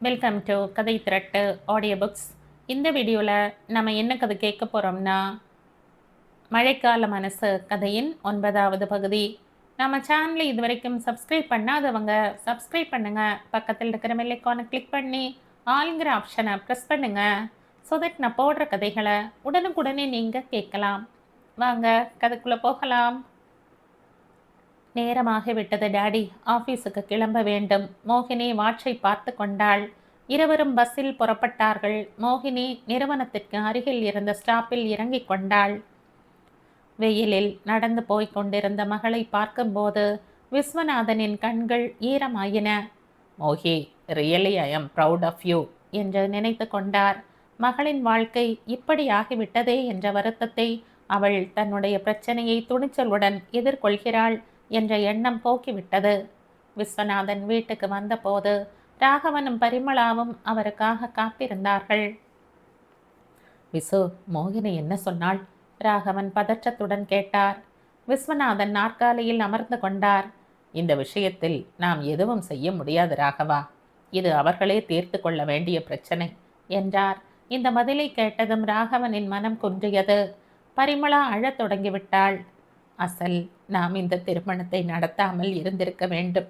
Welcome to கதை திரட்டு audio books. இந்த வீடியோவில் நம்ம என்ன கதை கேட்க போகிறோம்னா, மழைக்கால மனசு கதையின் 9வது பகுதி. நம்ம சேனலை இது வரைக்கும் சப்ஸ்கிரைப் பண்ணாதவங்க சப்ஸ்கிரைப் பண்ணுங்க. பக்கத்தில் இருக்கிற பெல் ஐகானை கிளிக் பண்ணி ஆளுங்கிற ஆப்ஷனை ப்ரெஸ் பண்ணுங்க. ஸோ தட் நான் போடுற கதைகளை உடனுக்குடனே நீங்கள் கேட்கலாம். வாங்க கதைக்குள்ளே போகலாம். நேரமாக விட்டது டாடி, ஆபீஸுக்கு கிளம்ப வேண்டும். மோகினி வாட்சை பார்த்து கொண்டாள். இருவரும் பஸ்ஸில் புறப்பட்டார்கள். மோகினி நிறுவனத்திற்கு அருகில் இருந்த ஸ்டாப்பில் இறங்கிக் கொண்டாள். வெயிலில் நடந்து போய்க் கொண்டிருந்த மகளை பார்க்கும்போது விஸ்வநாதனின் கண்கள் ஈரமாயின. Mohi, really I am proud of you என்று நினைத்து கொண்டார். மகளின் வாழ்க்கை இப்படி ஆகிவிட்டதே என்ற வருத்தத்தை அவள் தன்னுடைய பிரச்சனையை துணிச்சலுடன் எதிர்கொள்கிறாள் என்ற எண்ணம் போக்கிவிட்டது. விஸ்வநாதன் வீட்டுக்கு வந்தபோது ராகவனும் பரிமளாவும் அவருக்காக காத்திருந்தார்கள். விசு, மோகினி என்ன சொன்னாள்? ராகவன் பதற்றத்துடன் கேட்டார். விஸ்வநாதன் நாற்காலியில் அமர்ந்து கொண்டார். இந்த விஷயத்தில் நாம் எதுவும் செய்ய முடியாது ராகவா, இது அவர்களே தீர்த்து கொள்ள வேண்டிய பிரச்சனை என்றார். இந்த பதிலை கேட்டதும் ராகவனின் மனம் குன்றியது. பரிமளா அழத் தொடங்கிவிட்டாள். அசல் நாம் இந்த திருமணத்தை நடத்தாமல் இருந்திருக்க வேண்டும்.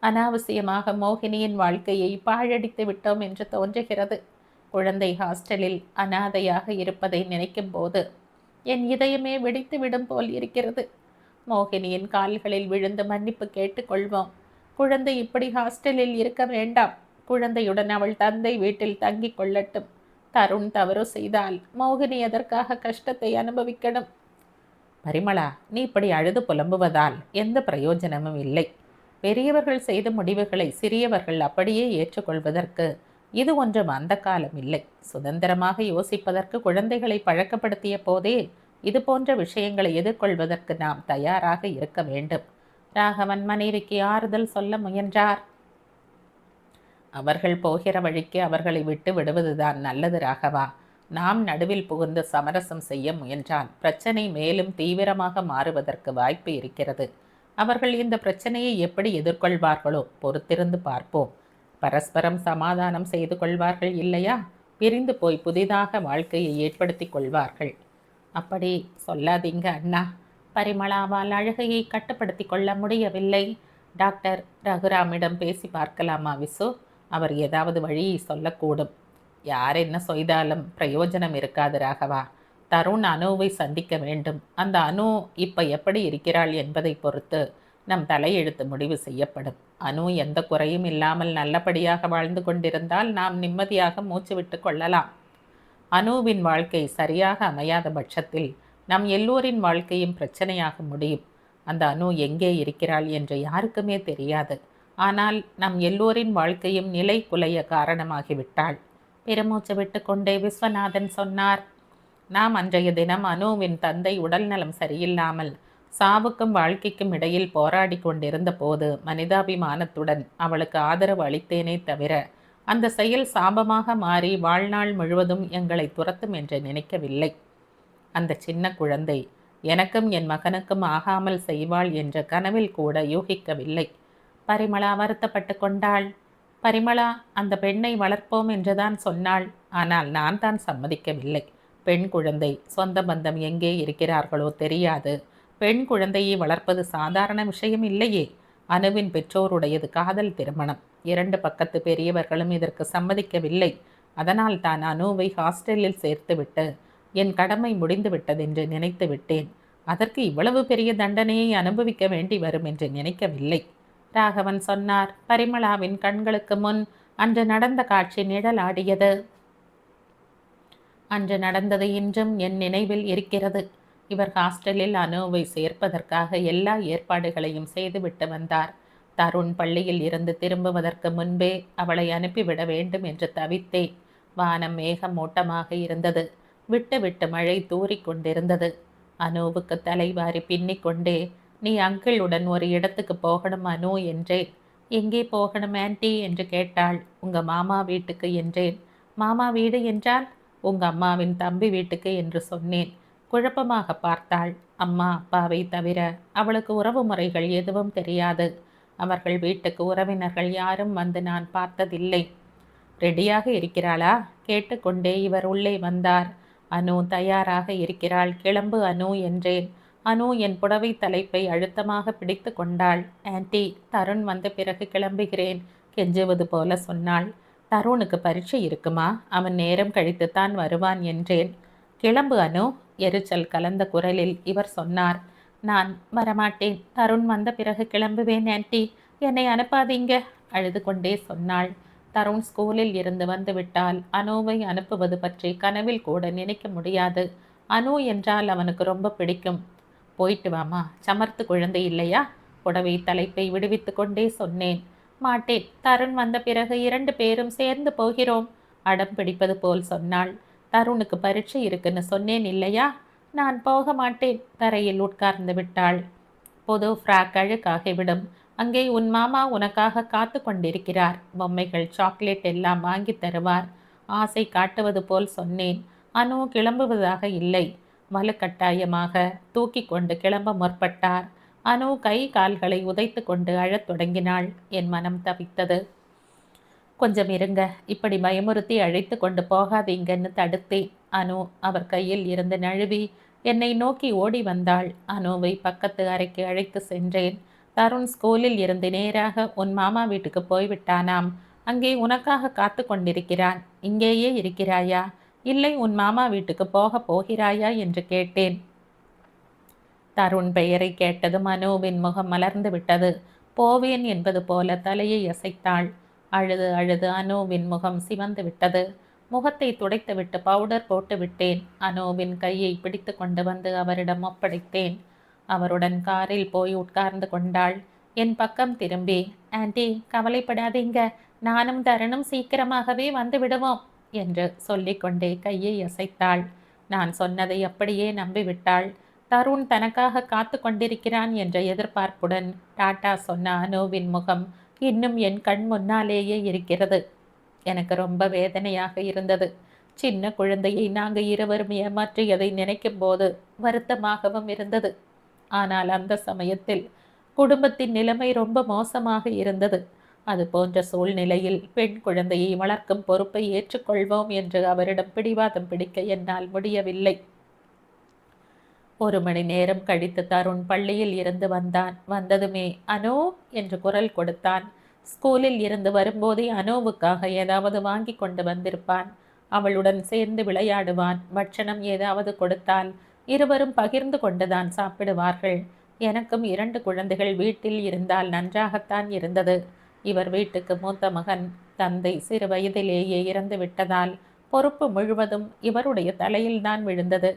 அனாவசியமாக மோகினியின் வாழ்க்கையை பாழடித்து விட்டோம் என்று தோன்றுகிறது. குழந்தை ஹாஸ்டலில் அனாதையாக இருப்பதை நினைக்கும் போது என் இதயமே வெடித்து விடும் போல் இருக்கிறது. மோகினியின் கால்களில் விழுந்து மன்னிப்பு கேட்டுக்கொள்வோம். குழந்தை இப்படி ஹாஸ்டலில் இருக்க வேண்டாம். குழந்தையுடன் அவள் தந்தை வீட்டில் தங்கிக் கொள்ளட்டும். தருண் தவறு செய்தால் மோகினி அதற்காக கஷ்டத்தை அனுபவிக்கணும். பரிமளா, நீ இப்படி அழுது புலம்புவதால் எந்த பிரயோஜனமும் இல்லை. பெரியவர்கள் செய்த முடிவுகளை சிறியவர்கள் அப்படியே ஏற்றுக்கொள்வதற்கு இது ஒன்றும் அந்த காலம் இல்லை. சுதந்திரமாக யோசிப்பதற்கு குழந்தைகளை பழக்கப்படுத்திய போதே இது போன்ற விஷயங்களை எதிர்கொள்வதற்கு நாம் தயாராக இருக்க வேண்டும். ராகவன் மனைவிக்கு ஆறுதல் சொல்ல முயன்றார். அவர்கள் போகிற வழிக்கு அவர்களை விட்டு விடுவதுதான் நல்லது ராகவா. நாம் நடுவில் புகுந்து சமரசம் செய்ய முயன்றால் பிரச்சனை மேலும் தீவிரமாக மாறுவதற்கு வாய்ப்பு இருக்கிறது. அவர்கள் இந்த பிரச்சனையை எப்படி எதிர்கொள்வார்களோ பொறுத்திருந்து பார்ப்போம். பரஸ்பரம் சமாதானம் செய்து கொள்வார்கள் இல்லையா, பிரிந்து போய் புதிதாக வாழ்க்கையை ஏற்படுத்தி கொள்வார்கள். அப்படி சொல்லாதீங்க அண்ணா. பரிமளாவால் அழுகையை கட்டுப்படுத்தி கொள்ள முடியவில்லை. டாக்டர் ரகுராமிடம் பேசி பார்க்கலாமா விசு? அவர் ஏதாவது வழியை சொல்லக்கூடும். யார் என்ன செய்தாலும் பிரயோஜனம் இருக்காது ராகவா. தருண் அனுவை சந்திக்க வேண்டும். அந்த அனு இப்போ எப்படி இருக்கிறாள் என்பதை பொறுத்து நம் தலையெழுத்து முடிவு செய்யப்படும். அனு எந்த குறையும் இல்லாமல் நல்லபடியாக வாழ்ந்து கொண்டிருந்தால் நாம் நிம்மதியாக மூச்சு விட்டு கொள்ளலாம். அனுவின் வாழ்க்கை சரியாக அமையாத பட்சத்தில் நம் எல்லோரின் வாழ்க்கையும் பிரச்சனையாக முடியும். அந்த அனு எங்கே இருக்கிறாள் என்று யாருக்குமே தெரியாது. ஆனால் நம் எல்லோரின் வாழ்க்கையும் நிலை குலைய காரணமாகிவிட்டாள். பெருமூச்சு விட்டு கொண்டே விஸ்வநாதன் சொன்னார். நாம் அன்றைய தினம் அனுவின் தந்தை உடல்நலம் சரியில்லாமல் சாவுக்கும் வாழ்க்கைக்கும் இடையில் போராடி கொண்டிருந்த போது மனிதாபிமானத்துடன் அவளுக்கு ஆதரவு அளித்தேனே தவிர அந்த செயல் சாபமாக மாறி வாழ்நாள் முழுவதும் எங்களை துரத்தும் என்று நினைக்கவில்லை. அந்த சின்ன குழந்தை எனக்கும் என் மகனுக்கும் ஆகாமல் செய்வாள் என்ற கனவில் கூட யூகிக்கவில்லை. பரிமளா வருத்தப்பட்டு கொண்டாள். பரிமளா அந்த பெண்ணை வளர்ப்போம் என்றுதான் சொன்னாள். ஆனால் நான் தான் சம்மதிக்கவில்லை. பெண் குழந்தை, சொந்த பந்தம் எங்கே இருக்கிறார்களோ தெரியாது. பெண் குழந்தையை வளர்ப்பது சாதாரண விஷயம் இல்லையே. அனுவின் பெற்றோருடையது காதல் திருமணம். 2 பக்கத்து பெரியவர்களும் இதற்கு சம்மதிக்கவில்லை. அதனால் தான் அனுவை ஹாஸ்டலில் சேர்த்துவிட்டு என் கடமை முடிந்து விட்டதென்று நினைத்து விட்டேன். அதற்கு இவ்வளவு பெரிய தண்டனையை அனுபவிக்க வேண்டி வரும் என்று நினைக்கவில்லை. ராகவன் சொன்னார். பரிமளாவின் கண்களுக்கு முன் அன்று நடந்த காட்சி நிழலாடியது. அன்று நடந்தது இன்றும் என் நினைவில் இருக்கிறது. இவர் ஹாஸ்டலில் அனுவை சேர்ப்பதற்காக எல்லா ஏற்பாடுகளையும் செய்துவிட்டு வந்தார். தருண் பள்ளியில் இருந்து திரும்புவதற்கு முன்பே அவளை அனுப்பிவிட வேண்டும் என்று தவித்தேன். வானம் மேகமூட்டமாக இருந்தது. விட்டு விட்டு மழை தூறிக்கொண்டிருந்தது. அனுவுக்கு தலைவாரி பின்னிக்கொண்டே, நீ அங்கிளுடன் ஒரு இடத்துக்கு போகணும் அனு என்றேன். எங்கே போகணும் ஆன்டி என்று கேட்டாள். உங்கள் மாமா வீட்டுக்கு என்றேன். மாமா வீடு என்றால்? உங்கள் அம்மாவின் தம்பி வீட்டுக்கு என்று சொன்னேன். குழப்பமாக பார்த்தாள். அம்மா அப்பாவை தவிர அவளுக்கு உறவு முறைகள் எதுவும் தெரியாது. அவர்கள் வீட்டுக்கு உறவினர்கள் யாரும் வந்து நான் பார்த்ததில்லை. ரெடியாக இருக்கிறாளா? கேட்டுக்கொண்டே இவர் உள்ளே வந்தார். அனு தயாராக இருக்கிறாள். கிளம்பு அனு என்றேன். அனு என் புடவை தலைப்பை அழுத்தமாக பிடித்து கொண்டாள். ஆன்ட்டி, தருண் வந்த பிறகு கிளம்புகிறேன் கெஞ்சுவது போல சொன்னாள். தருணுக்கு பரீட்சை இருக்குமா? அவன் நேரம் கழித்துத்தான் வருவான் என்றேன். கிளம்பு அனு, எரிச்சல் கலந்த குரலில் இவர் சொன்னார். நான் வரமாட்டேன். தருண் வந்த பிறகு கிளம்புவேன் ஆன்ட்டி. என்னை அனுப்பாதீங்க, அழுது கொண்டே சொன்னாள். தருண் ஸ்கூலில் இருந்து வந்து விட்டால் அனுவை அனுப்புவது பற்றி கனவில் கூட நினைக்க முடியாது. அனு என்றால் அவனுக்கு ரொம்ப பிடிக்கும். போயிட்டு வாமா, சமர்த்து குழந்தை இல்லையா? புடவை தலைப்பை விடுவித்து கொண்டே சொன்னேன். மாட்டேன், தருண் வந்த பிறகு 2 பேரும் சேர்ந்து போகிறோம், அடம் பிடிப்பது போல் சொன்னாள். தருணுக்கு பரீட்சை இருக்குன்னு சொன்னேன் இல்லையா? நான் போக மாட்டேன், தரையில் உட்கார்ந்து விட்டாள். புது ஃப்ராக் அழுக்காகிவிடும். அங்கே உன் மாமா உனக்காக காத்து கொண்டிருக்கிறார். பொம்மைகள், சாக்லேட் எல்லாம் வாங்கி தருவார். ஆசை காட்டுவது போல் சொன்னேன். அனு கிளம்புவதாக இல்லை. வலுக்கட்டாயமாக தூக்கி கொண்டு கிளம்ப முற்பட்டார். அனு கை கால்களை உதைத்து கொண்டு அழத் தொடங்கினாள். என் மனம் தவித்தது. கொஞ்சம் இருங்க, இப்படி பயமுறுத்தி அழைத்து கொண்டு போகாதீங்கன்னு தடுத்தேன். அனு அவர் கையில் இருந்து நழுவி என்னை நோக்கி ஓடி வந்தாள். அனுவை பக்கத்து அறைக்கு அழைத்து சென்றேன். தருண் ஸ்கூலில் இருந்து நேராக உன் மாமா வீட்டுக்கு போய்விட்டானாம். அங்கே உனக்காக காத்து கொண்டிருக்கிறான். இங்கேயே இருக்கிறாயா, இல்லை உன் மாமா வீட்டுக்கு போகிறாயா என்று கேட்டேன். தருண் பெயரை கேட்டதும் அனுவின் முகம் மலர்ந்து விட்டது. போவேன் என்பது போல தலையை அசைத்தாள். அழுது அழுது அனுவின் முகம் சிவந்து விட்டது. முகத்தை துடைத்துவிட்டு பவுடர் போட்டு விட்டேன். அனுவின் கையை பிடித்து கொண்டு வந்து அவரிடம் ஒப்படைத்தேன். அவருடன் காரில் போய் உட்கார்ந்து கொண்டாள். என் பக்கம் திரும்பி, ஆன்ட்டி கவலைப்படாதீங்க, நானும் தருணும் சீக்கிரமாகவே வந்து விடுவோம் என்று சொல்லிக்கொண்டே கையை அசைத்தாள். நான் சொன்னதை அப்படியே நம்பிவிட்டாள். தருண் தனக்காக காத்து கொண்டிருக்கிறான் என்ற எதிர்பார்ப்புடன் டாட்டா சொன்ன அனுவின் முகம் இன்னும் என் கண் முன்னாலேயே இருக்கிறது. எனக்கு ரொம்ப வேதனையாக இருந்தது. சின்ன குழந்தையை நாங்கள் இருவரும் ஏமாற்றியதை நினைக்கும் போது வருத்தமாகவும் இருந்தது. ஆனால் அந்த சமயத்தில் குடும்பத்தின் நிலைமை ரொம்ப மோசமாக இருந்தது. அது போன்ற சூழ்நிலையில் பெண் குழந்தையை வளர்க்கும் பொறுப்பை ஏற்றுக்கொள்வோம் என்று அவரிடம் பிடிவாதம் பிடிக்க என்னால் முடியவில்லை. 1 மணி நேரம் கழித்து தருண் பள்ளியில் இருந்து வந்தான். வந்ததுமே அனு என்று குரல் கொடுத்தான். ஸ்கூலில் இருந்து வரும்போதே அனுவுக்காக ஏதாவது வாங்கி கொண்டு வந்திருப்பான். அவளுடன் சேர்ந்து விளையாடுவான். பட்சணம் ஏதாவது கொடுத்தால் இருவரும் பகிர்ந்து கொண்டுதான் சாப்பிடுவார்கள். எனக்கும் 2 குழந்தைகள் வீட்டில் இருந்தால் நன்றாகத்தான் இருந்தது. இவர் வீட்டுக்கு மூத்த மகன். தந்தை சிறு வயதிலேயே இறந்து விட்டதால் பொறுப்பு முழுவதும் இவருடைய தலையில்தான் விழுந்தது.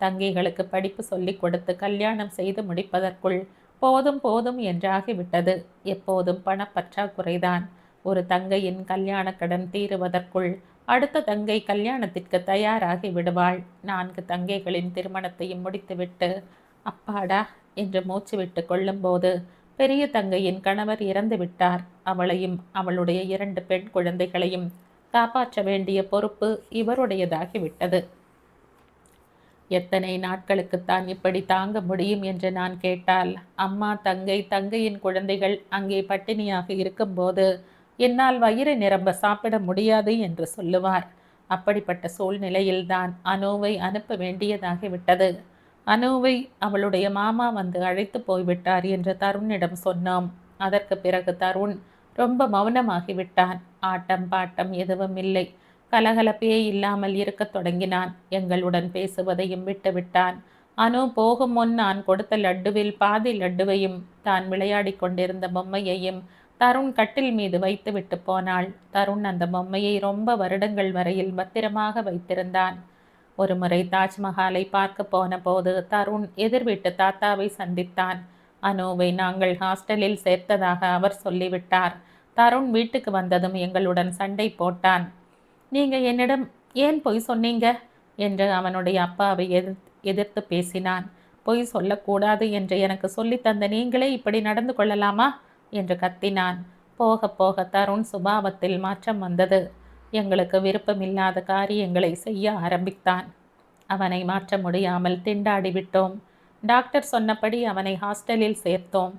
தங்கைகளுக்கு படிப்பு சொல்லிக் கொடுத்து கல்யாணம் செய்து முடிப்பதற்குள் போதும் போதும் என்றாகிவிட்டது. எப்போதும் பணப்பற்றாக்குறைதான். ஒரு தங்கையின் கல்யாண கடன் தீருவதற்குள் அடுத்த தங்கை கல்யாணத்திற்கு தயாராகி விடுவாள். 4 தங்கைகளின் திருமணத்தையும் முடித்துவிட்டு அப்பாடா என்று மூச்சு விட்டு கொள்ளும்போது பெரிய தங்கையின் கணவர் இறந்து விட்டார். அவளையும் அவளுடைய 2 பெண் குழந்தைகளையும் காப்பாற்ற வேண்டிய பொறுப்பு இவருடையதாகிவிட்டது. எத்தனை நாட்களுக்குத்தான் இப்படி தாங்க முடியும் என்று நான் கேட்டால், அம்மா, தங்கையின் குழந்தைகள் அங்கே பட்டினியாக இருக்கும்போது என்னால் வயிறு நிரம்ப சாப்பிட முடியாது என்று சொல்லுவார். அப்படிப்பட்ட சூழ்நிலையில்தான் அனுவை அனுப்ப வேண்டியதாகிவிட்டது. அனுவை அவளுடைய மாமா வந்து அழைத்து போய்விட்டார் என்று தருணிடம் சொன்னோம். அதற்கு பிறகு தருண் ரொம்ப மௌனமாகிவிட்டான். ஆட்டம் பாட்டம் எதுவும் இல்லை. கலகலப்பே இல்லாமல் இருக்க தொடங்கினான். எங்களுடன் பேசுவதையும் விட்டுவிட்டான். அனு போகும் முன் நான் கொடுத்த லட்டுவில் பாதி லட்டுவையும் தான் விளையாடி கொண்டிருந்த பொம்மையையும் தருண் கட்டில் மீது வைத்து விட்டு போனாள். தருண் அந்த பொம்மையை ரொம்ப வருடங்கள் வரையில் பத்திரமாக வைத்திருந்தான். ஒரு முறை தாஜ்மஹாலை பார்க்க போன போது தருண் எதிர் வீட்டு தாத்தாவை சந்தித்தான். அனுவை நாங்கள் ஹாஸ்டலில் சேர்த்ததாக அவர் சொல்லிவிட்டார். தருண் வீட்டுக்கு வந்ததும் எங்களுடன் சண்டை போட்டான். நீங்க என்னிடம் ஏன் பொய் சொன்னீங்க என்று அவனுடைய அப்பாவை எதிர்த்து பேசினான். பொய் சொல்லக்கூடாது என்று எனக்கு சொல்லி தந்த நீங்களே இப்படி நடந்து கொள்ளலாமா என்று கத்தினான். போக போக தருண் சுபாவத்தில் மாற்றம் வந்தது. எங்களுக்கு விருப்பமில்லாத காரியங்களை செய்ய ஆரம்பித்தான். அவனை மாற்ற முடியாமல் திண்டாடி விட்டோம். டாக்டர் சொன்னபடி அவனை ஹாஸ்டலில் சேர்த்தோம்.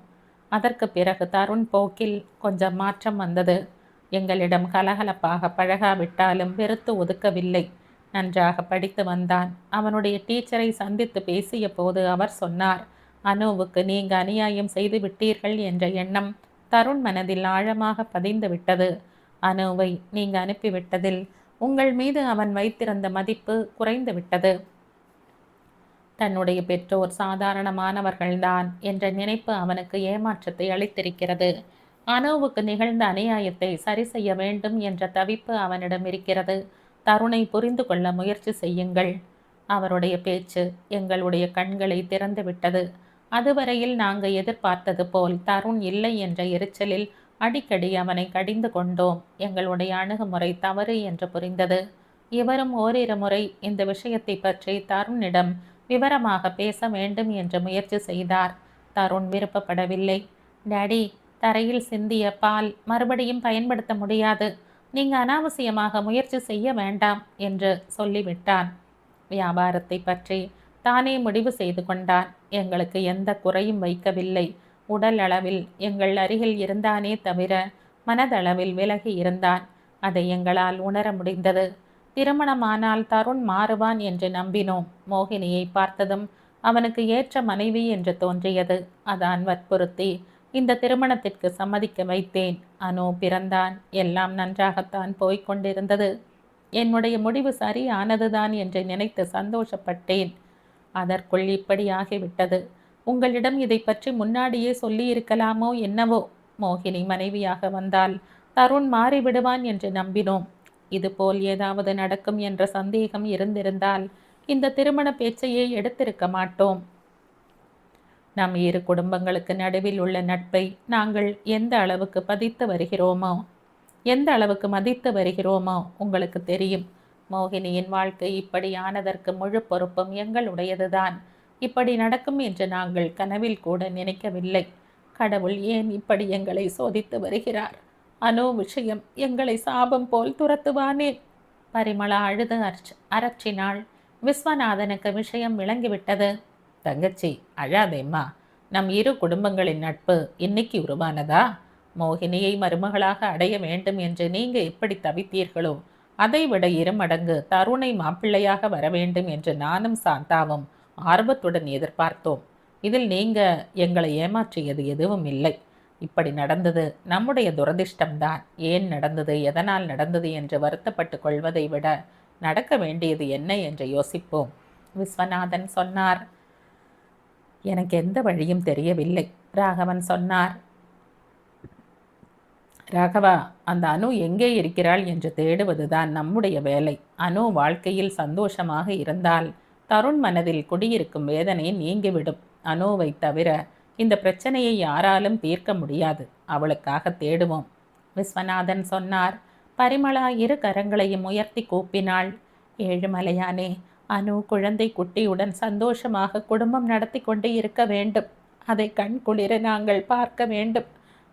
அதற்கு பிறகு தருண் போக்கில் கொஞ்சம் மாற்றம் வந்தது. எங்களிடம் கலகலப்பாக பழகாவிட்டாலும் வெறுத்து ஒதுக்கவில்லை. நன்றாக படித்து வந்தான். அவனுடைய டீச்சரை சந்தித்து பேசிய போது அவர் சொன்னார், அனுவுக்கு நீங்க அநியாயம் செய்து விட்டீர்கள் என்ற எண்ணம் தருண் மனதில் ஆழமாக பதிந்து விட்டது. அனுவை நீங்க அனுப்பிவிட்டதில் உங்கள் மீது அவன் வைத்திருந்த மதிப்பு குறைந்து விட்டது. தன்னுடைய பெற்றோர் சாதாரணமானவர்கள்தான் என்ற நினைப்பு அவனுக்கு ஏமாற்றத்தை அளித்திருக்கிறது. அனுவுக்கு நிகழ்ந்த அநியாயத்தை சரி செய்ய வேண்டும் என்ற தவிப்பு அவனிடம் இருக்கிறது. தருணை புரிந்து கொள்ள முயற்சி செய்யுங்கள். அவருடைய பேச்சு எங்களுடைய கண்களை திறந்து விட்டது. அதுவரையில் நாங்கள் எதிர்பார்த்தது போல் தருண் இல்லை என்ற எரிச்சலில் அடிக்கடி அவனை கடிந்து கொண்டோம். எங்களுடைய அணுகுமுறை தவறு என்று புரிந்தது. இவரும் ஓரிரு முறை இந்த விஷயத்தை பற்றி தருணிடம் விவரமாக பேச வேண்டும் என்று முயற்சி செய்தார். தருண் விருப்பப்படவில்லை. டாடி, தரையில் சிந்திய பால் மறுபடியும் பயன்படுத்த முடியாது. நீங்க அனாவசியமாக முயற்சி செய்ய வேண்டாம் என்று சொல்லிவிட்டான். வியாபாரத்தை பற்றி தானே முடிவு செய்து கொண்டான். எங்களுக்கு எந்த குறையும் வைக்கவில்லை. உடல் அளவில் எங்கள் அருகில் இருந்தானே தவிர மனதளவில் விலகி இருந்தான். அதை எங்களால் உணர முடிந்தது. திருமணமானால் தருண் மாறுவான் என்று நம்பினோம். மோகினியை பார்த்ததும் அவனுக்கு ஏற்ற மனைவி என்று தோன்றியது. அதான் வற்புறுத்தி இந்த திருமணத்திற்கு சம்மதிக்க வைத்தேன். அனு பிறந்தான். எல்லாம் நன்றாகத்தான் போய்கொண்டிருந்தது. என்னுடைய முடிவு சரியானதுதான் என்று நினைத்து சந்தோஷப்பட்டேன். அதற்குள் இப்படி ஆகிவிட்டது. உங்களிடம் இதை பற்றி முன்னாடியே சொல்லியிருக்கலாமோ என்னவோ. மோகினி மனைவியாக வந்தால் தருண் மாறிவிடுவான் என்று நம்பினோம். இதுபோல் ஏதாவது நடக்கும் என்ற சந்தேகம் இருந்திருந்தால் இந்த திருமண பேச்சையே எடுத்திருக்க மாட்டோம். நம் இரு குடும்பங்களுக்கு நடுவில் உள்ள நட்பை நாங்கள் எந்த அளவுக்கு மதித்து வருகிறோமோ உங்களுக்கு தெரியும். மோகினியின் வாழ்க்கை இப்படி ஆனதற்கு முழு பொறுப்பும் எங்களுடையதுதான். இப்படி நடக்கும் என்று நாங்கள் கனவில் கூட நினைக்கவில்லை. கடவுள் ஏன் இப்படி எங்களை சோதித்து வருகிறார்? அனு விஷயம் எங்களை சாபம் போல் துரத்துவானே. பரிமளா அழுது அரற்றினாள். விஸ்வநாதனுக்கு விஷயம் விளங்கிவிட்டது. தங்கச்சி, அழாதேம்மா. நம் இரு குடும்பங்களின் நட்பு இன்னைக்கு உருவானதா? மோகினியை மருமகளாக அடைய வேண்டும் என்று நீங்க எப்படி தவித்தீர்களோ அதைவிட 2 மடங்கு தருணை மாப்பிள்ளையாக வர வேண்டும் என்று நானும் சாந்தாவும் ஆர்வத்துடன் எதிர்பார்த்தோம். இதில் நீங்க எங்களை ஏமாற்றியது எதுவும் இல்லை. இப்படி நடந்தது நம்முடைய துரதிர்ஷ்டம்தான். ஏன் நடந்தது, எதனால் நடந்தது என்று வருத்தப்பட்டு கொள்வதை விட நடக்க வேண்டியது என்ன என்று யோசிப்போம். விஸ்வநாதன் சொன்னார். எனக்கு எந்த வழியும் தெரியவில்லை. ராகவன் சொன்னார். ராகவா, அந்த அனு எங்கே இருக்கிறாள் என்று தேடுவதுதான் நம்முடைய வேலை. அனு வாழ்க்கையில் சந்தோஷமாக இருந்தால் தருண் மனதில் குடியிருக்கும் வேதனை நீங்கிவிடும். அனுவை தவிர இந்த பிரச்சனையை யாராலும் தீர்க்க முடியாது. அவளுக்காக தேடுவோம். விஸ்வநாதன் சொன்னார். பரிமளா 2 கரங்களையும் உயர்த்தி கூப்பினாள். ஏழுமலையானே, அனு குழந்தை குட்டியுடன் சந்தோஷமாக குடும்பம் நடத்தி கொண்டு இருக்க வேண்டும். அதை கண் குளிர நாங்கள் பார்க்க வேண்டும்.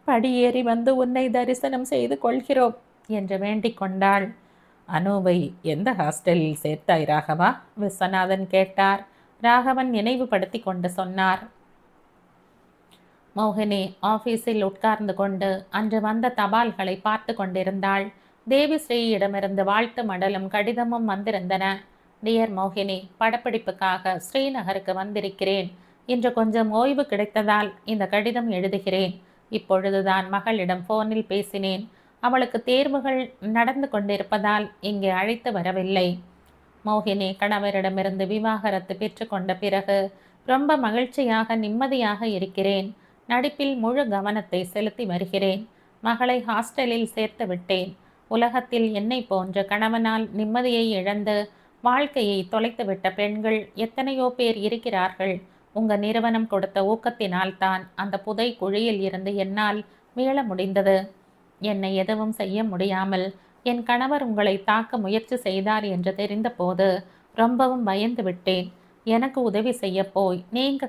படியேறி வந்து உன்னை தரிசனம் செய்து கொள்கிறோம் என்று வேண்டிக் கொண்டாள். அனுவை எந்த ஹாஸ்டலில் சேர்த்தாய் ராகவா? விஸ்வநாதன் கேட்டார். ராகவன் நினைவுபடுத்தி கொண்டு சொன்னார். மோகினி ஆபீஸில் உட்கார்ந்து கொண்டு அன்று வந்த தபால்களை பார்த்து கொண்டிருந்தாள். தேவிஸ்ரீயிடமிருந்து வாழ்த்து மடலும் கடிதமும் வந்திருந்தன. டியர் மோகினி, படப்பிடிப்புக்காக ஸ்ரீநகருக்கு வந்திருக்கிறேன். இன்று கொஞ்சம் ஓய்வு கிடைத்ததால் இந்த கடிதம் எழுதுகிறேன். இப்பொழுதுதான் மகளிடம் போனில் பேசினேன். அவளுக்கு தேர்வுகள் நடந்து கொண்டிருப்பதால் இங்கே அழைத்து வரவில்லை. மோகினி கணவரிடமிருந்து விவாகரத்து பெற்றுக்கொண்ட பிறகு ரொம்ப மகிழ்ச்சியாக நிம்மதியாக இருக்கிறேன். நடிப்பில் முழு கவனத்தை செலுத்தி வருகிறேன். மகளை ஹாஸ்டலில் சேர்த்து விட்டேன். உலகத்தில் என்னை போன்ற கணவனால் நிம்மதியை இழந்து வாழ்க்கையை தொலைத்துவிட்ட பெண்கள் எத்தனையோ பேர் இருக்கிறார்கள். உங்க நிறுவனம் கொடுத்த ஊக்கத்தினால் தான் அந்த புதை குழியில் இருந்து என்னால் மீள முடிந்தது. என்னை எதுவும் செய்ய முடியாமல் என் கணவர் உங்களை தாக்க முயற்சி செய்தார் என்று தெரிந்த போது ரொம்பவும் பயந்து விட்டேன். எனக்கு உதவி செய்ய போய் நீங்க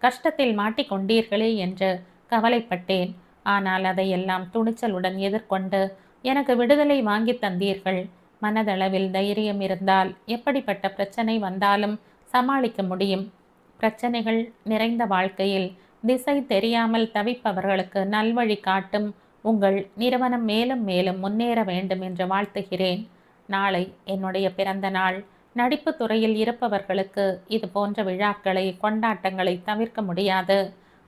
கஷ்டத்தில் மாட்டிக்கொண்டீர்களே என்று கவலைப்பட்டேன். ஆனால் அதையெல்லாம் துணிச்சலுடன் எதிர்கொண்டு எனக்கு விடுதலை வாங்கி தந்தீர்கள். மனதளவில் தைரியம் இருந்தால் எப்படிப்பட்ட பிரச்சனை வந்தாலும் சமாளிக்க முடியும். பிரச்சனைகள் நிறைந்த வாழ்க்கையில் திசை தெரியாமல் தவிப்பவர்களுக்கு நல்வழி காட்டும் உங்கள் நிறுவனம் மேலும் மேலும் முன்னேற வேண்டும் என்று வாழ்த்துகிறேன். நாளை என்னுடைய பிறந்த நாள். நடிப்பு துறையில் இருப்பவர்களுக்கு இது போன்ற விழாக்களை, கொண்டாட்டங்களை தவிர்க்க முடியாது.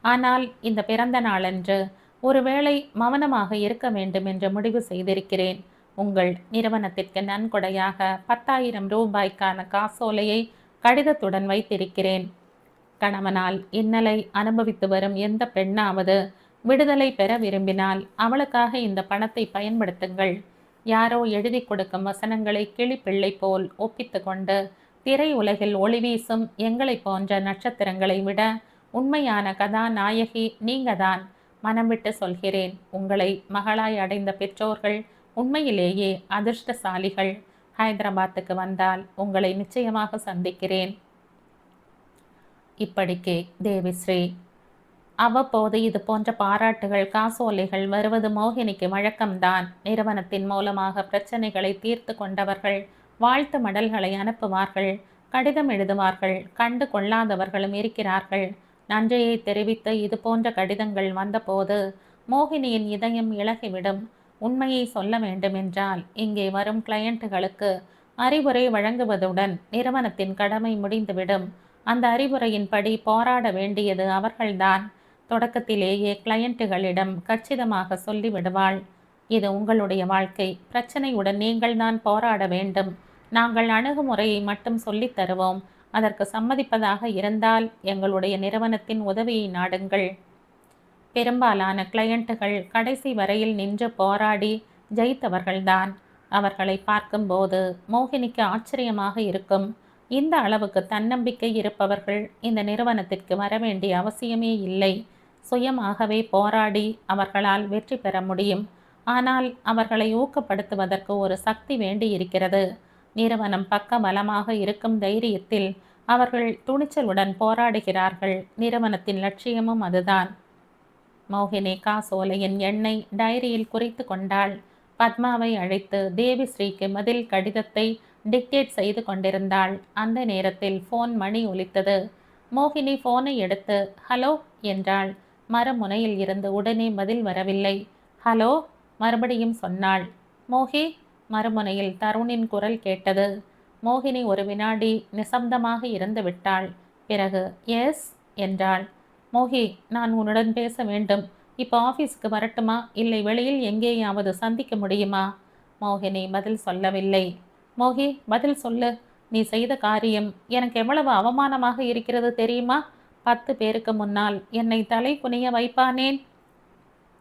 ஆனால் இந்த பிறந்த நாளன்று ஒருவேளை மௌனமாக இருக்க வேண்டும் என்று முடிவு செய்திருக்கிறேன். உங்கள் நிறுவனத்திற்கு நன்கொடையாக 10,000 ரூபாய்க்கான காசோலையை கடிதத்துடன் வைத்திருக்கிறேன். கணவனால் இன்னலை அனுபவித்து வரும் எந்த பெண்ணாவது விடுதலை பெற விரும்பினால் அவளுக்காக இந்த பணத்தை பயன்படுத்துங்கள். யாரோ எழுதி கொடுக்கும் வசனங்களை கிளிப்பிள்ளை போல் ஒப்பித்து கொண்டு திரை உலகில் ஒளி வீசும் எங்களை போன்ற நட்சத்திரங்களை விட உண்மையான கதாநாயகி நீங்கதான். மனம் விட்டு சொல்கிறேன். உங்களை மகளாய் அடைந்த பெற்றோர்கள் உண்மையிலேயே அதிர்ஷ்டசாலிகள். ஹைதராபாத்துக்கு வந்தால் உங்களை நிச்சயமாக சந்திக்கிறேன். இப்படிக்கே தேவிஸ்ரீ. அவ்வப்போது இது போன்ற பாராட்டுகள், காசோலைகள் வருவது மோகினிக்கு வழக்கம்தான். நிறுவனத்தின் மூலமாக பிரச்சனைகளை தீர்த்து கொண்டவர்கள் வாழ்த்து மடல்களை அனுப்புவார்கள், கடிதம் எழுதுவார்கள். கண்டு கொள்ளாதவர்களும் இருக்கிறார்கள். நன்றியை தெரிவித்து இது போன்ற கடிதங்கள் வந்தபோது மோகினியின் இதயம் இளகிவிடும். உண்மையை சொல்ல வேண்டுமென்றால் இங்கே வரும் கிளையண்ட்டுகளுக்கு அறிவுரை வழங்குவதுடன் நிறுவனத்தின் கடமை முடிந்துவிடும். அந்த அறிவுரையின்படி போராட வேண்டியது அவர்கள்தான். தொடக்கத்திலேயே கிளையண்ட்டுகளிடம் கச்சிதமாக சொல்லிவிடுவாள். இது உங்களுடைய வாழ்க்கை. பிரச்சனையுடன் நீங்கள்தான் போராட வேண்டும். நாங்கள் அணுகுமுறையை மட்டும் சொல்லித் தருவோம். அதற்கு சம்மதிப்பதாக இருந்தால் எங்களுடைய நிறுவனத்தின் உதவியை நாடுங்கள். பெரும்பாலான கிளையண்ட்டுகள் கடைசி வரையில் நின்று போராடி ஜெயித்தவர்கள்தான். அவர்களை பார்க்கும்போது மோகினிக்கு ஆச்சரியமாக இருக்கும். இந்த அளவுக்கு தன்னம்பிக்கை இருப்பவர்கள் இந்த நிறுவனத்திற்கு வர வேண்டிய அவசியமே இல்லை. சுயமாகவே போராடி அவர்களால் வெற்றி பெற முடியும். ஆனால் அவர்களை ஊக்கப்படுத்துவதற்கு ஒரு சக்தி வேண்டியிருக்கிறது. நிறுவனம் பக்க பலமாக இருக்கும் தைரியத்தில் அவர்கள் துணிச்சலுடன் போராடுகிறார்கள். நிறுவனத்தின் லட்சியமும் அதுதான். மோகினி காசோலையின் எண்ணை டைரியில் குறித்து கொண்டாள். பத்மாவை அழைத்து தேவிஸ்ரீக்கு பதில் கடிதத்தை டிக்டேட் செய்து கொண்டிருந்தாள். அந்த நேரத்தில் ஃபோன் மணி ஒலித்தது. மோகினி ஃபோனை எடுத்து ஹலோ என்றாள். மறுமுனையில் இருந்து உடனே பதில் வரவில்லை. ஹலோ மறுபடியும் சொன்னாள். மோகி. மறுமுனையில் தருணின் குரல் கேட்டது. மோகினி ஒரு வினாடி நிசப்தமாக இருந்து விட்டாள். பிறகு எஸ் என்றாள். மோகி, நான் உன்னுடன் பேச வேண்டும். இப்போ ஆஃபீஸுக்கு வரட்டுமா, இல்லை வெளியில் எங்கேயாவது சந்திக்க முடியுமா? மோகினி பதில் சொல்லவில்லை. மோகி, பதில் சொல்லு. நீ செய்த காரியம் எனக்கு எவ்வளவு அவமானமாக இருக்கிறது தெரியுமா? 10 பேருக்கு முன்னால் என்னை தலை குனிய வைப்பானேன்?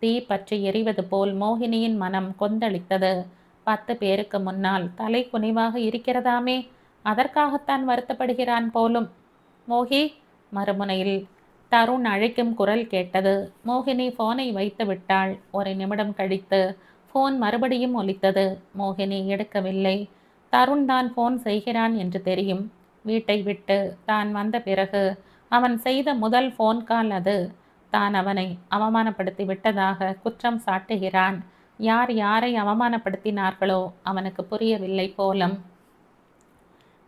தீ பற்றி எரிவது போல் மோகினியின் மனம் கொந்தளித்தது. 10 பேருக்கு முன்னால் தலை குனிவாக இருக்கிறதாமே, அதற்காகத்தான் வருத்தப்படுகிறான் போலும். மோகி. மறுமுனையில் தருண் அழைக்கும் குரல் கேட்டது. மோகினி ஃபோனை வைத்து விட்டாள். ஒரு நிமிடம் கழித்து ஃபோன் மறுபடியும் ஒலித்தது. மோகினி எடுக்கவில்லை. தருண் தான் ஃபோன் செய்கிறான் என்று தெரியும். வீட்டை விட்டு தான் வந்த பிறகு அவன் செய்த முதல் ஃபோன் கால் அது. தான் அவனை அவமானப்படுத்தி விட்டதாக குற்றம் சாட்டுகிறான். யார் யாரை அவமானப்படுத்தினார்களோ அவனுக்கு புரியவில்லை போலும்.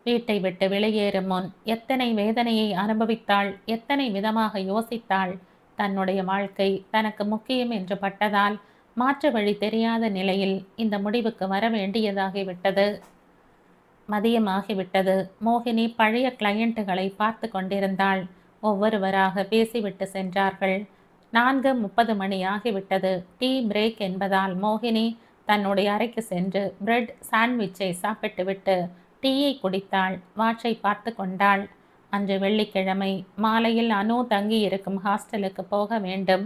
வீட்டை விட்டு வெளியேறும் முன் எத்தனை வேதனையை அனுபவித்தாள், எத்தனை விதமாக யோசித்தாள். தன்னுடைய வாழ்க்கை தனக்கு முக்கியம் என்று பட்டதால் மாற்று வழி தெரியாத நிலையில் இந்த முடிவுக்கு வர வேண்டியதாகிவிட்டது. மதியமாகிவிட்டது. மோகினி பழைய கிளையண்ட்டுகளை பார்த்து கொண்டிருந்தாள். ஒவ்வொருவராக பேசிவிட்டு சென்றார்கள். 4:30 மணி ஆகிவிட்டது. டீ பிரேக் என்பதால் மோகினி தன்னுடைய அறைக்கு சென்று பிரெட் சாண்ட்விச்சை சாப்பிட்டுவிட்டு டீயை குடித்தாள். வாட்சை பார்த்து கொண்டாள். அன்று வெள்ளிக்கிழமை மாலையில் அனு தங்கி இருக்கும் ஹாஸ்டலுக்கு போக வேண்டும்.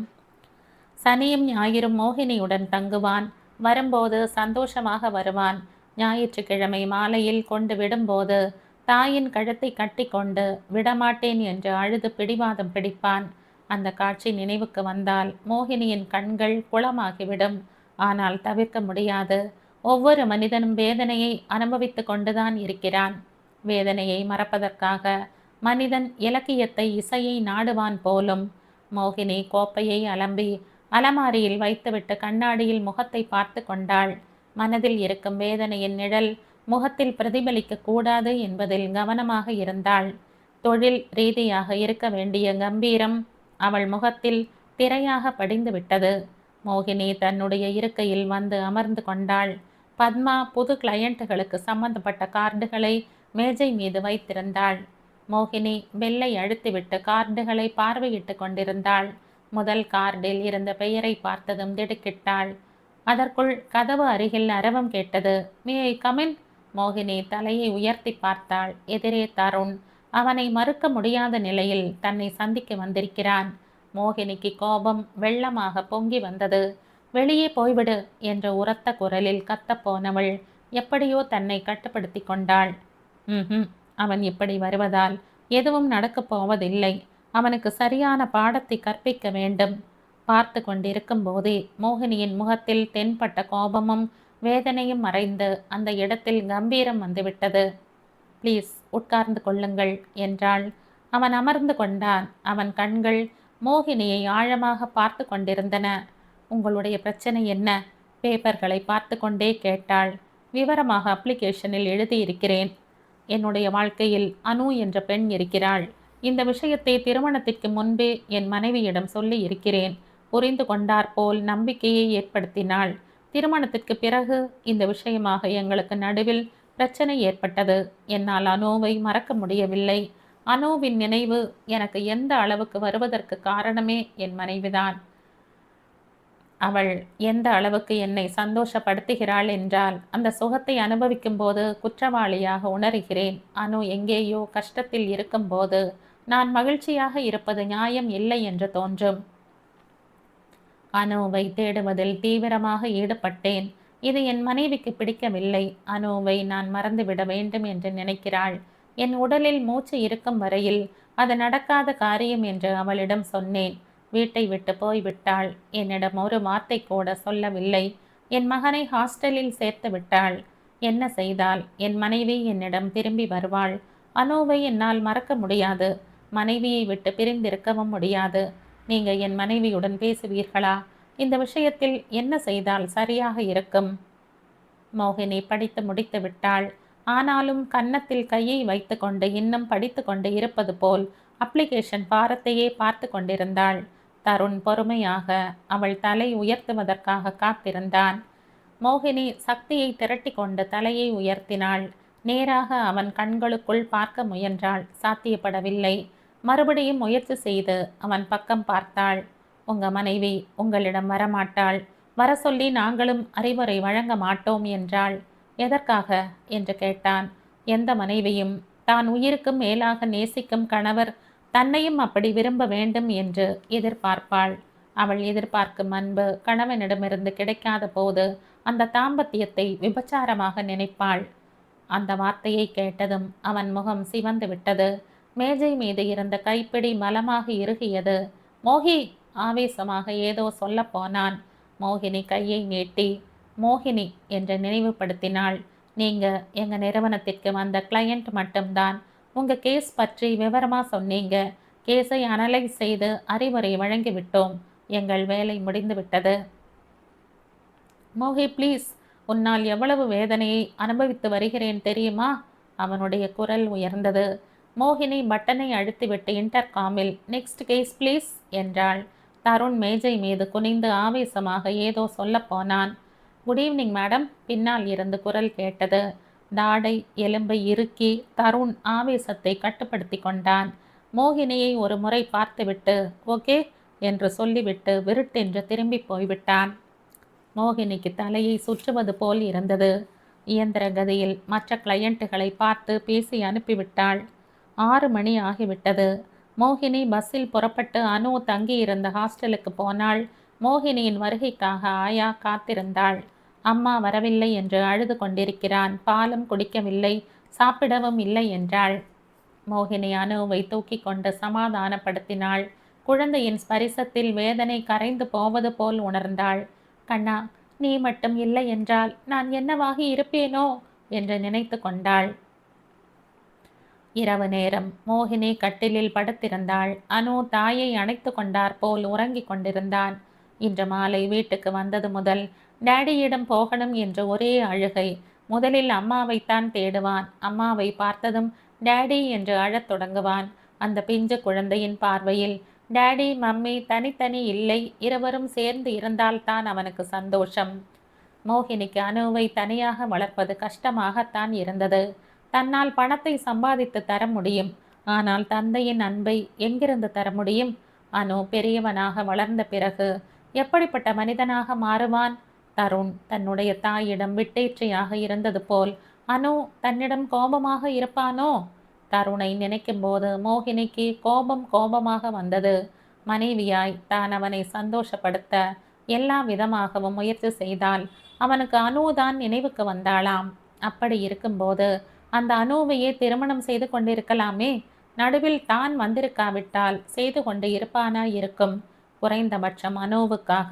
சனியும் ஞாயிறும் மோகினியுடன் தங்குவான். வரும்போது சந்தோஷமாக வருவான். ஞாயிற்றுக்கிழமை மாலையில் கொண்டு விடும்போது தாயின் கழுத்தை கட்டி கொண்டு விடமாட்டேன் என்று அழுது பிடிவாதம் பிடிப்பான். அந்த காட்சி நினைவுக்கு வந்தால் மோகினியின் கண்கள் குளமாகிவிடும். ஆனால் தவிர்க்க முடியாது. ஒவ்வொரு மனிதனும் வேதனையை அனுபவித்து கொண்டுதான் இருக்கிறான். வேதனையை மறப்பதற்காக மனிதன் இலக்கியத்தை, இசையை நாடுவான் போலும். மோகினி கோப்பையை அலம்பி அலமாரியில் வைத்துவிட்டு கண்ணாடியில் முகத்தை பார்த்து கொண்டாள். மனதில் இருக்கும் வேதனையின் நிழல் முகத்தில் பிரதிபலிக்க கூடாது என்பதில் கவனமாக இருந்தாள். தொழில் ரீதியாக இருக்க வேண்டிய கம்பீரம் அவள் முகத்தில் திரையாக படிந்து விட்டது. மோகினி தன்னுடைய இருக்கையில் வந்து அமர்ந்து கொண்டாள். பத்மா புது கிளையண்ட்டுகளுக்கு சம்பந்தப்பட்ட கார்டுகளை மேஜை மீது வைத்திருந்தாள். மோகினி பெல்லை அழுத்திவிட்டு கார்டுகளை பார்வையிட்டு கொண்டிருந்தாள். முதல் கார்டில் இருந்த பெயரை பார்த்ததும் திடுக்கிட்டாள். அதற்குள் கதவு அருகில் அரவம் கேட்டது. மே ஐ கமின்? மோகினி தலையை உயர்த்தி பார்த்தாள். எதிரே தருண். அவனை மறுக்க முடியாத நிலையில் தன்னை சந்திக்க வந்திருக்கிறான். மோகினிக்கு கோபம் வெள்ளமாக பொங்கி வந்தது. வெளியே போய்விடு என்ற உரத்த குரலில் கத்தப்போனவள் எப்படியோ தன்னை கட்டுப்படுத்தி கொண்டாள். அவன் இப்படி வருவதால் எதுவும் நடக்கப் போவதில்லை. அவனுக்கு சரியான பாடத்தை கற்பிக்க வேண்டும். பார்த்து கொண்டிருக்கும் போதே மோகினியின் முகத்தில் தென்பட்ட கோபமும் வேதனையும் மறைந்து அந்த இடத்தில் கம்பீரம் வந்துவிட்டது. ப்ளீஸ் உட்கார்ந்து கொள்ளுங்கள் என்றாள். அவன் அமர்ந்து கொண்டான். அவன் கண்கள் மோகினியை ஆழமாக பார்த்து கொண்டிருந்தன. உங்களுடைய பிரச்சனை என்ன? பேப்பர்களை பார்த்து கொண்டே கேட்டாள். விவரமாக அப்ளிகேஷனில் எழுதியிருக்கிறேன். என்னுடைய வாழ்க்கையில் அனு என்ற பெண் இருக்கிறாள். இந்த விஷயத்தை திருமணத்திற்கு முன்பே என் மனைவியிடம் சொல்லி இருக்கிறேன். புரிந்து கொண்டார் போல் நம்பிக்கையை ஏற்படுத்தினாள். திருமணத்திற்கு பிறகு இந்த விஷயமாக எங்களுக்கு நடுவில் பிரச்சனை ஏற்பட்டது. என்னால் அனுவை மறக்க முடியவில்லை. அனுவின் நினைவு எனக்கு எந்த அளவுக்கு வருவதற்கு காரணமே என் மனைவிதான். அவள் எந்த அளவுக்கு என்னை சந்தோஷப்படுத்துகிறாள் என்றால் அந்த சுகத்தை அனுபவிக்கும் போது குற்றவாளியாக உணர்கிறேன். அனு எங்கேயோ கஷ்டத்தில் இருக்கும்போது நான் மகிழ்ச்சியாக இருப்பது நியாயம் இல்லை என்று தோன்றும். அனுவை தேடுவதில் தீவிரமாக ஈடுபட்டேன். இது என் மனைவிக்கு பிடிக்கவில்லை. அனுவை நான் மறந்துவிட வேண்டும் என்று நினைக்கிறாள். என் உடலில் மூச்சு இருக்கும் வரையில் அது நடக்காத காரியம் என்று அவளிடம் சொன்னேன். வீட்டை விட்டு போய்விட்டாள். என்னிடம் ஒரு வார்த்தை கூட சொல்லவில்லை. என் மகனை ஹாஸ்டலில் சேர்த்து விட்டாள். என்ன செய்தால் என் மனைவி என்னிடம் திரும்பி வருவாள்? அனுவை என்னால் மறக்க முடியாது. மனைவியை விட்டு பிரிந்திருக்கவும் முடியாது. நீங்க என் மனைவியுடன் பேசுவீர்களா? இந்த விஷயத்தில் என்ன செய்தால் சரியாக இருக்கும்? மோகினி படித்து முடித்து விட்டாள். ஆனாலும் கன்னத்தில் கையை வைத்து கொண்டு இன்னும் படித்து கொண்டு இருப்பது போல் அப்ளிகேஷன் பாரத்தையே பார்த்து கொண்டிருந்தாள். தருண் பொறுமையாக அவள் தலை உயர்த்துவதற்காக காத்திருந்தான். மோகினி சக்தியை திரட்டி கொண்டு தலையை உயர்த்தினாள். நேராக அவன் கண்களுக்குள் பார்க்க முயன்றாள். சாத்தியப்படவில்லை. மறுபடியும் முயற்சி செய்து அவன் பக்கம் பார்த்தாள். உங்க மனைவி உங்களிடம் வரமாட்டாள். வர சொல்லி நாங்களும் அறிவுரை வழங்க மாட்டோம் என்றாள். எதற்காக என்று கேட்டான். எந்த மனைவியும் தான் உயிருக்கு மேலாக நேசிக்கும் கணவர் தன்னையும் அப்படி விரும்ப வேண்டும் என்று எதிர்பார்ப்பாள். அவள் எதிர்பார்க்கும் அன்பு கணவனிடமிருந்து கிடைக்காத போது அந்த தாம்பத்தியத்தை விபச்சாரமாக நினைப்பாள். அந்த வார்த்தையை கேட்டதும் அவன் முகம் சிவந்து விட்டது. மேஜை மீது இருந்த கைப்பிடி பலமாக இறுகியது. மோகி ஆவேசமாக ஏதோ சொல்ல போனான். மோகினி கையை நீட்டி மோகினி என்று நினைவுபடுத்தினாள். நீங்க எங்க நிறுவனத்திற்கு வந்த கிளையண்ட் மட்டும்தான். உங்க கேஸ் பற்றி விவரமா சொன்னீங்க. கேஸை அனலைஸ் செய்து அறிவுரை வழங்கிவிட்டோம். எங்கள் வேலை முடிந்து விட்டது. மோகி ப்ளீஸ், உன்னால் எவ்வளவு வேதனையை அனுபவித்து வருகிறேன் தெரியுமா? அவனுடைய குரல் உயர்ந்தது. மோகினி பட்டனை அழுத்திவிட்டு இன்டர்காமில் நெக்ஸ்ட் கேஸ் ப்ளீஸ் என்றாள். தருண் மேஜை மீது குனிந்து ஆவேசமாக ஏதோ சொல்ல போனான். குட் ஈவினிங் மேடம், பின்னால் இருந்து குரல் கேட்டது. தாடை எலும்பை இறுக்கி தருண் ஆவேசத்தை கட்டுப்படுத்தி கொண்டான். மோகினியை ஒரு முறை பார்த்துவிட்டு ஓகே என்று சொல்லிவிட்டு விருட்டென்று திரும்பி போய்விட்டான். மோகினிக்கு தலையை சுற்றுவது போல் இருந்தது. இயந்திர கதியில் மற்ற கிளையண்ட்டுகளை பார்த்து பேசி அனுப்பிவிட்டாள். 6 மணி ஆகிவிட்டது. மோகினி பஸ்ஸில் புறப்பட்டு அனு தங்கியிருந்த ஹாஸ்டலுக்கு போனாள். மோகினியின் வருகைக்காக ஆயா காத்திருந்தாள். அம்மா வரவில்லை என்று அழுது கொண்டிருக்கிறான். பாலும் குடிக்கவில்லை, சாப்பிடவும் இல்லை என்றாள். மோகினி அனுவை தூக்கி கொண்டு சமாதானப்படுத்தினாள். குழந்தையின் ஸ்பரிசத்தில் வேதனை கரைந்து போவது போல் உணர்ந்தாள். கண்ணா, நீ மட்டும் இல்லை என்றால் நான் என்னவாகி இருப்பேனோ என்று நினைத்து கொண்டாள். இரவு நேரம். மோகினி கட்டிலில் படுத்திருந்தாள். அனு தாயை அணைத்து கொண்டார் போல் உறங்கிக் கொண்டிருந்தான். இன்று மாலை வீட்டுக்கு வந்தது முதல் டேடியிடம் போகணும் என்று ஒரே அழுகை. முதலில் அம்மாவைத்தான் தேடுவான். அம்மாவை பார்த்ததும் டேடி என்று அழத் தொடங்குவான். அந்த பிஞ்சு குழந்தையின் பார்வையில் டாடி மம்மி தனித்தனி இல்லை, இருவரும் சேர்ந்து இருந்தால்தான் அவனுக்கு சந்தோஷம். மோகினிக்கு அனுவை தனியாக வளர்ப்பது கஷ்டமாகத்தான் இருந்தது. தன்னால் பணத்தை சம்பாதித்து தர முடியும், ஆனால் தந்தையின் அன்பை எங்கிருந்து தர முடியும்? அனு பெரியவனாக வளர்ந்த பிறகு எப்படிப்பட்ட மனிதனாக மாறுவான்? தருண் தன்னுடைய தாயிடம் விட்டேற்றையாக இருந்தது போல் அனு தன்னிடம் கோபமாக இருப்பானோ? தருணை நினைக்கும் போது மோகினிக்கு கோபமாக வந்தது. மனைவியாய் தான் அவனை சந்தோஷப்படுத்த எல்லா விதமாகவும் முயற்சி செய்தால் அவனுக்கு அனுதான் நினைவுக்கு வந்தாளாம். அப்படி இருக்கும்போது அந்த அனுவையே திருமணம் செய்து கொண்டிருக்கலாமே. நடுவில் தான் வந்திருக்காவிட்டால் செய்து கொண்டு இருப்பானா இருக்கும். குறைந்தபட்சம் அனுவுக்காக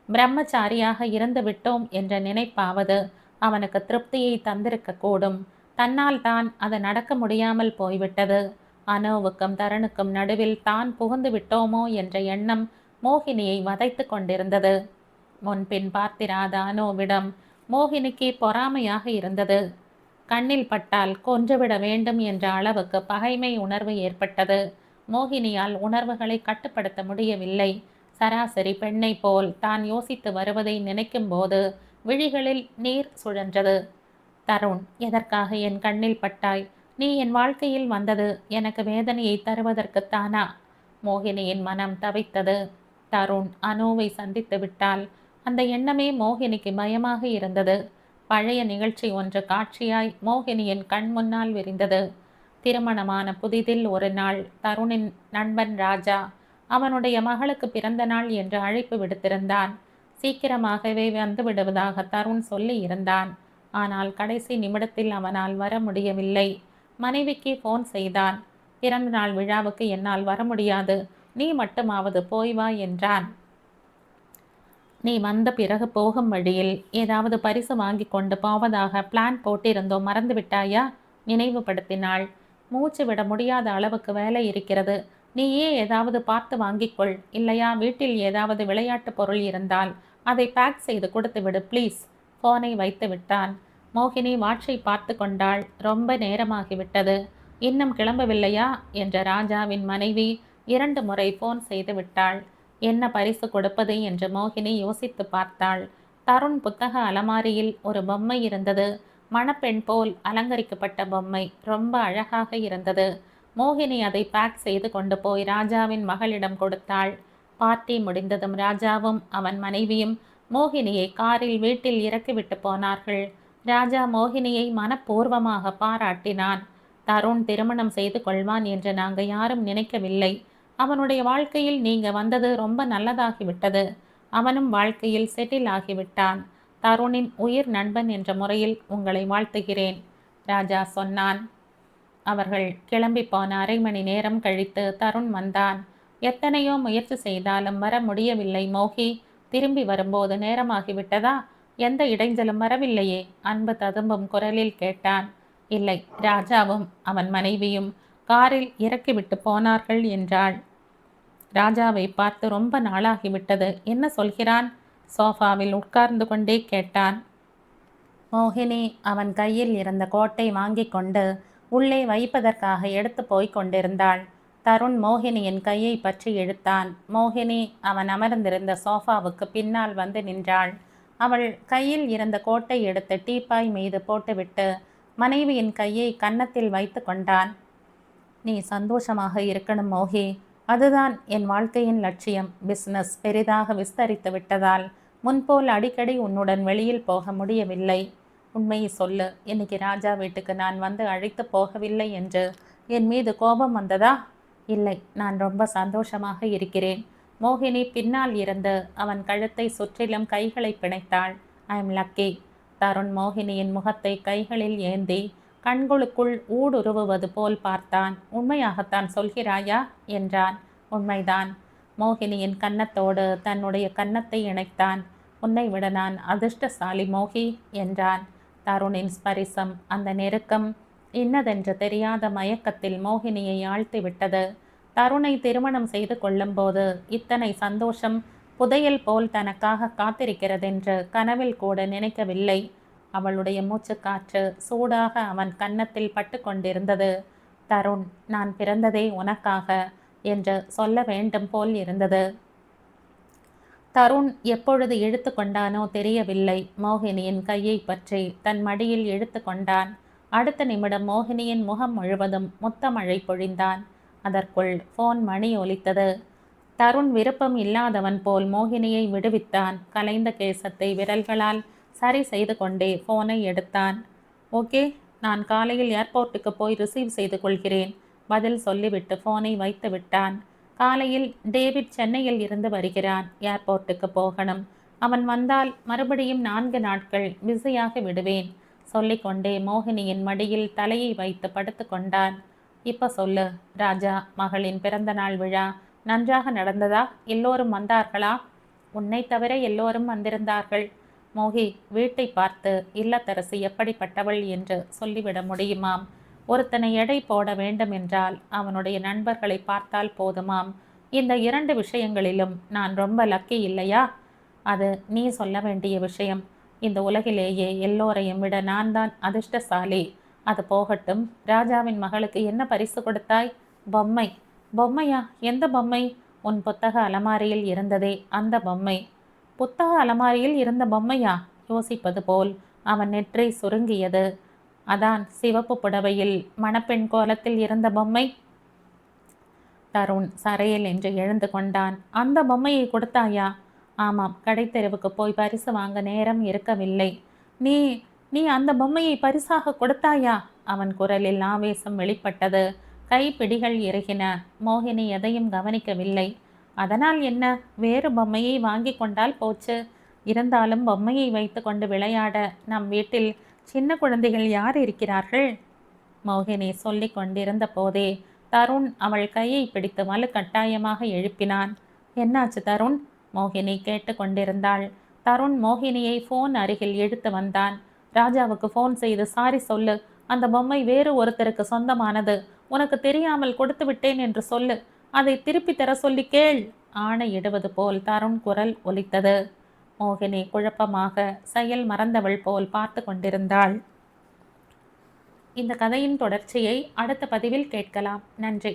பிரம்மச்சாரியாக இருந்து விட்டோம் என்ற நினைப்பாவது அவனுக்கு திருப்தியை தந்திருக்க கூடும். தன்னால் தான் அது நடக்க முடியாமல் போய்விட்டது. அனுவுக்கும் தருணுக்கும் நடுவில் தான் புகுந்து விட்டோமோ என்ற எண்ணம் மோகினியை வதைத்து கொண்டிருந்தது. முன்பின் பார்த்திராத அனுவிடம் மோகினிக்கு பொறாமையாக இருந்தது. கண்ணில் பட்டால் கொன்றுவிட வேண்டும் என்ற அளவுக்கு பகைமை உணர்வு ஏற்பட்டது. மோகினியால் உணர்வுகளை கட்டுப்படுத்த முடியவில்லை. சராசரி பெண்ணை போல் தான் யோசித்து வருவதை நினைக்கும் போது விழிகளில் நீர் சுழன்றது. தருண், எதற்காக என் கண்ணில் பட்டாய்? நீ என் வாழ்க்கையில் வந்தது எனக்கு வேதனையை தருவதற்குத்தானா? மோகினியின் மனம் தவித்தது. தருண் அனுவை சந்தித்து விட்டால் அந்த எண்ணமே மோகினிக்கு பயமாக இருந்தது. பழைய நிகழ்ச்சி ஒன்று காட்சியாய் மோகினியின் கண் முன்னால் விரிந்தது. திருமணமான புதிதில் ஒரு நாள் தருணின் நண்பன் ராஜா அவனுடைய மகளுக்கு பிறந்த நாள் என்று அழைப்பு விடுத்திருந்தான். சீக்கிரமாகவே வந்து விடுவதாக தருண் சொல்லி இருந்தான். ஆனால் கடைசி நிமிடத்தில் அவனால் வர முடியவில்லை. மனைவிக்கு போன் செய்தான். பிறந்த நாள் விழாவுக்கு என்னால் வர முடியாது, நீ மட்டுமாவது போய் வா என்றான். நீ வந்த பிறகு போகும் வழியில் ஏதாவது பரிசு வாங்கி கொண்டு போவதாக பிளான் போட்டிருந்தோம், மறந்து விட்டாயா? நினைவுபடுத்தினாள். மூச்சு விட முடியாத அளவுக்கு வேலை இருக்கிறது, நீயே ஏதாவது பார்த்து வாங்கிக்கொள். இல்லையா வீட்டில் ஏதாவது விளையாட்டு பொருள் இருந்தால் அதை பேக் செய்து கொடுத்து விடு ப்ளீஸ். ஃபோனை வைத்து விட்டான். மோகினி வாட்சை பார்த்து கொண்டாள். ரொம்ப நேரமாகிவிட்டது. இன்னும் கிளம்பவில்லையா என்ற ராஜாவின் மனைவி 2 முறை ஃபோன் செய்து விட்டாள். என்ன பரிசு கொடுப்பது என்று மோகினி யோசித்து பார்த்தாள். தருண் புத்தக அலமாரியில் ஒரு பொம்மை இருந்தது. மணப்பெண் போல் அலங்கரிக்கப்பட்ட பொம்மை ரொம்ப அழகாக இருந்தது. மோகினி அதை பேக் செய்து கொண்டு போய் ராஜாவின் மகளிடம் கொடுத்தாள். பார்ட்டி முடிந்ததும் ராஜாவும் அவன் மனைவியும் மோகினியை காரில் வீட்டில் இறக்கிவிட்டு போனார்கள். ராஜா மோகினியை மனப்பூர்வமாக பாராட்டினான். தருண் திருமணம் செய்து கொள்வான் என்று நாங்கள் யாரும் நினைக்கவில்லை. அவனுடைய வாழ்க்கையில் நீங்க வந்தது ரொம்ப நல்லதாகிவிட்டது. அவனும் வாழ்க்கையில் செட்டில் ஆகிவிட்டான். தருணின் உயிர் நண்பன் என்ற முறையில் உங்களை வாழ்த்துகிறேன், ராஜா சொன்னான். அவர்கள் கிளம்பி போன 1/2 மணி நேரம் கழித்து தருண் வந்தான். எத்தனையோ முயற்சி செய்தாலும் வர முடியவில்லை மோகி. திரும்பி வரும்போது நேரமாகிவிட்டதா? எந்த இடைஞ்சலும் வரவில்லையே? அன்பு ததும்பும் குரலில் கேட்டான். இல்லை, ராஜாவும் அவன் மனைவியும் காரில் இறக்கிவிட்டு போனார்கள் என்றாள். ராஜாவை பார்த்து ரொம்ப நாளாகிவிட்டது, என்ன சொல்கிறான்? சோஃபாவில் உட்கார்ந்து கொண்டே கேட்டான். மோகினி அவன் கையில் இருந்த கோட்டை வாங்கி கொண்டு உள்ளே வைப்பதற்காக எடுத்து போய் கொண்டிருந்தாள். தருண் மோகினியின் கையை பற்றி இழுத்தான். மோகினி அவன் அமர்ந்திருந்த சோஃபாவுக்கு பின்னால் வந்து நின்றாள். அவள் கையில் இருந்த கோட்டை எடுத்து டீப்பாய் மீது போட்டுவிட்டு மனைவியின் கையை கன்னத்தில் வைத்து கொண்டான். நீ சந்தோஷமாக இருக்கணும் மோகி, அதுதான் என் வாழ்க்கையின் லட்சியம். பிஸ்னஸ் பெரிதாக விஸ்தரித்து விட்டதால் முன்போல் அடிக்கடி உன்னுடன் வெளியில் போக முடியவில்லை. உண்மையை சொல்லு, இன்னைக்கு ராஜா வீட்டுக்கு நான் வந்து அழைத்து போகவில்லை என்று என் மீது கோபம் வந்ததா? இல்லை, நான் ரொம்ப சந்தோஷமாக இருக்கிறேன். மோகினி பின்னால் இருந்து அவன் கழுத்தை சுற்றிலும் கைகளை பிணைத்தாள். I am lucky. தருண் மோகினியின் முகத்தை கைகளில் ஏந்தி கண்களுக்குள் ஊடுருவுவது போல் பார்த்தான். உண்மையாகத்தான் சொல்கிறாயா என்றான். உண்மைதான். மோகினியின் கன்னத்தோடு தன்னுடைய கன்னத்தை இணைத்தான். உன்னை விட நான் அதிர்ஷ்டசாலி மோகி என்றான். தருணின் ஸ்பரிசம், அந்த நெருக்கம் இன்னதென்று தெரியாத மயக்கத்தில் மோகினியை ஆழ்த்தி விட்டது. தருணை திருமணம் செய்து கொள்ளும்போது இத்தனை சந்தோஷம் புதையல் போல் தனக்காக காத்திருக்கிறதென்று கனவில் கூட நினைக்கவில்லை. அவளுடைய மூச்சுக்காற்று சூடாக அவன் கன்னத்தில் பட்டு கொண்டிருந்தது. தருண், நான் பிறந்ததே உனக்காக. என்று சொல்ல வேண்டும் போல் இருந்தது. தருண் எப்பொழுது இழுத்து கொண்டானோ தெரியவில்லை. மோகினியின் கையை பற்றி தன் மடியில் இழுத்து கொண்டான். அடுத்த நிமிடம் மோகினியின் முகம் முழுவதும் முத்தமழை பொழிந்தான். அதற்குள் போன் மணி ஒலித்தது. தருண் விருப்பம் இல்லாதவன் போல் மோகினியை விடுவித்தான். கலைந்த கேசத்தை விரல்களால் சரி செய்து கொண்டே போனை எடுத்தான். ஓகே, நான் காலையில் ஏர்போர்ட்டுக்கு போய் ரிசீவ் செய்து கொள்கிறேன், பதில் சொல்லிவிட்டு போனை வைத்து விட்டான். காலையில் டேவிட் சென்னையில் இருந்து வருகிறான். ஏர்போர்ட்டுக்கு போகணும். அவன் வந்தால் மறுபடியும் 4 நாட்கள் பிஸியாக விடுவேன் சொல்லிக்கொண்டே மோகினியின் மடியில் தலையை வைத்து படுத்து கொண்டான். இப்ப சொல்லு ராஜா, மகளின் பிறந்த நாள் விழா நன்றாக நடந்ததா? எல்லோரும் வந்தார்களா? உன்னை தவிர எல்லோரும் வந்திருந்தார்கள். மோகி, வீட்டை பார்த்து இல்லத்தரசி எப்படிப்பட்டவள் என்று சொல்லிவிட முடியுமாம். ஒருத்தனை எடை போட வேண்டும் என்றால் அவனுடைய நண்பர்களை பார்த்தால் போதுமாம். இந்த 2 விஷயங்களிலும் நான் ரொம்ப லக்கி இல்லையா? அது நீ சொல்ல வேண்டிய விஷயம். இந்த உலகிலேயே எல்லோரையும் விட நான் தான் அதிர்ஷ்டசாலி. அது போகட்டும், ராஜாவின் மகளுக்கு என்ன பரிசு கொடுத்தாய்? பொம்மை. பொம்மையா? எந்த பொம்மை? உன் புத்தக அலமாரியில் இருந்ததே அந்த பொம்மை. புத்தக அலமாரியில் இருந்த பொம்மையா? யோசிப்பது போல் அவன் நெற்றி சுருங்கியது. அதான் சிவப்பு புடவையில் மணப்பெண் கோலத்தில் இருந்த பொம்மை. தருண் சரையல் என்று எழுந்து கொண்டான். அந்த பொம்மையை கொடுத்தாயா? ஆமாம், கடைத்தெருவுக்கு போய் பரிசு வாங்க நேரம் இருக்கவில்லை. நீ நீ அந்த பொம்மையை பரிசாக கொடுத்தாயா? அவன் குரலில் ஆவேசம் வெளிப்பட்டது. கைப்பிடிகள் இறுகின. மோகினி எதையும் கவனிக்கவில்லை. அதனால் என்ன? வேறு பொம்மையை வாங்கி கொண்டால் போச்சு. இருந்தாலும் பொம்மையை வைத்து கொண்டு விளையாட நம் வீட்டில் சின்ன குழந்தைகள் யார் இருக்கிறார்கள்? மோகினி சொல்லி கொண்டிருந்த போதே தருண் அவள் கையை பிடித்து வலுக்கட்டாயமாக எழுப்பினான். என்னாச்சு தருண்? மோகினி கேட்டு கொண்டிருந்தாள். தருண் மோகினியை போன் அருகில் இழுத்து வந்தான். ராஜாவுக்கு போன் செய்து சாரி சொல்லு. அந்த பொம்மை வேறு ஒருத்தருக்கு சொந்தமானது. உனக்கு தெரியாமல் கொடுத்து விட்டேன் என்று சொல்லு. அதை திருப்பி தர சொல்லி கேள். ஆணையிடுவது போல் தருண் குரல் ஒலித்தது. மோகினி குழப்பமாக செயல் மறந்தவள் போல் பார்த்து கொண்டிருந்தாள். இந்த கதையின் தொடர்ச்சியை அடுத்த பதிவில் கேட்கலாம். நன்றி.